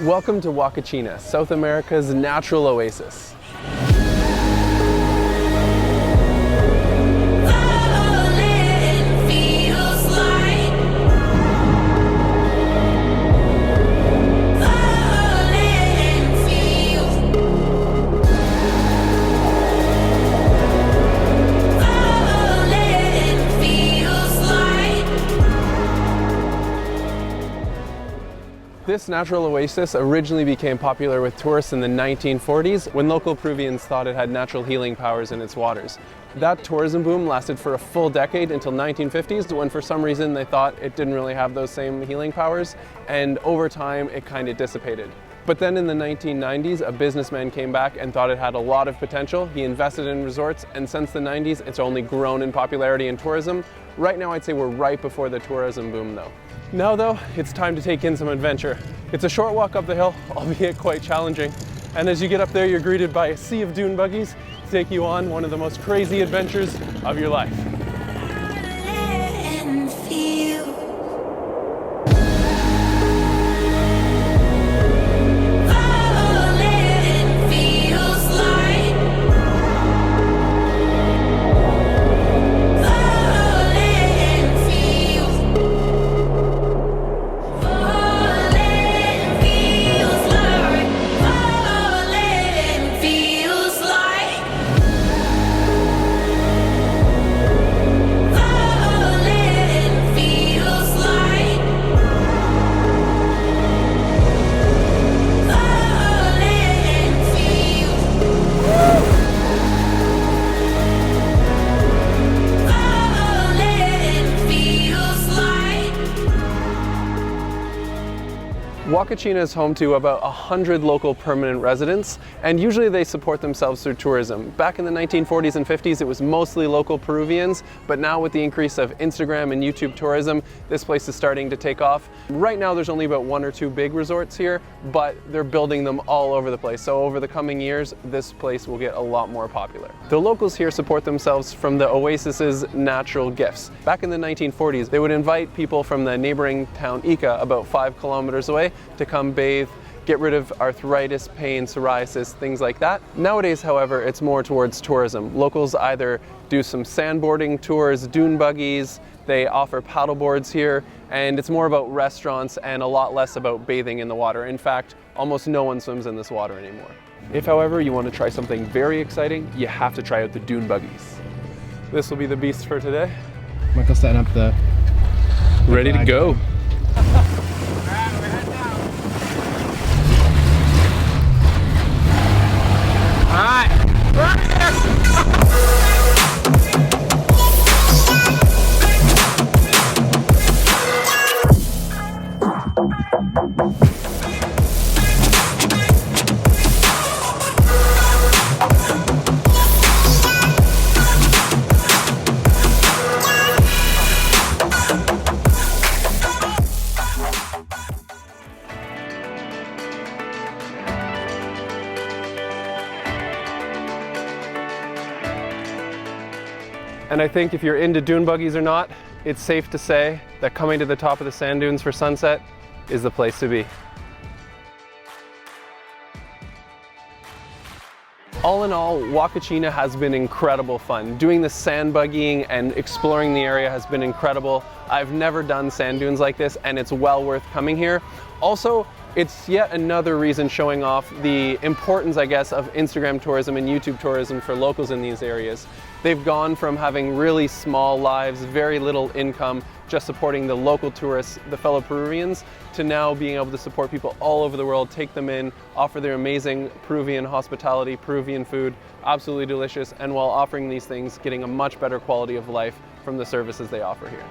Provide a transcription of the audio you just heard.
Welcome to Huacachina, South America's natural oasis. This natural oasis originally became popular with tourists in the 1940s when local Peruvians thought it had natural healing powers in its waters. That tourism boom lasted for a full decade until 1950s when for some reason they thought it didn't really have those same healing powers, and over time it kind of dissipated. But then in the 1990s, a businessman came back and thought it had a lot of potential. He invested in resorts, and since the 90s it's only grown in popularity in tourism. Right now I'd say we're right before the tourism boom though. Now though, it's time to take in some adventure. It's a short walk up the hill, albeit quite challenging. And as you get up there, you're greeted by a sea of dune buggies to take you on one of the most crazy adventures of your life. Huacachina is home to about 100 local permanent residents, and usually they support themselves through tourism. Back in the 1940s and 50s, it was mostly local Peruvians, but now with the increase of Instagram and YouTube tourism, this place is starting to take off. Right now there's only about 1 or 2 big resorts here, but they're building them all over the place. So over the coming years, this place will get a lot more popular. The locals here support themselves from the oasis's natural gifts. Back in the 1940s, they would invite people from the neighboring town Ica, about 5 kilometers away, to come bathe, get rid of arthritis, pain, psoriasis, things like that. Nowadays, however, it's more towards tourism. Locals either do some sandboarding tours, dune buggies, they offer paddle boards here, and it's more about restaurants and a lot less about bathing in the water. In fact, almost no one swims in this water anymore. If, however, you want to try something very exciting, you have to try out the dune buggies. This will be the beast for today. Michael's setting up the ready to go. And I think if you're into dune buggies or not, it's safe to say that coming to the top of the sand dunes for sunset is the place to be. All in all, Huacachina has been incredible fun. Doing the sand buggying and exploring the area has been incredible. I've never done sand dunes like this, and it's well worth coming here. Also, it's yet another reason showing off the importance, I guess, of Instagram tourism and YouTube tourism for locals in these areas. They've gone from having really small lives, very little income, just supporting the local tourists, the fellow Peruvians, to now being able to support people all over the world, take them in, offer their amazing Peruvian hospitality, Peruvian food, absolutely delicious, and while offering these things, getting a much better quality of life from the services they offer here.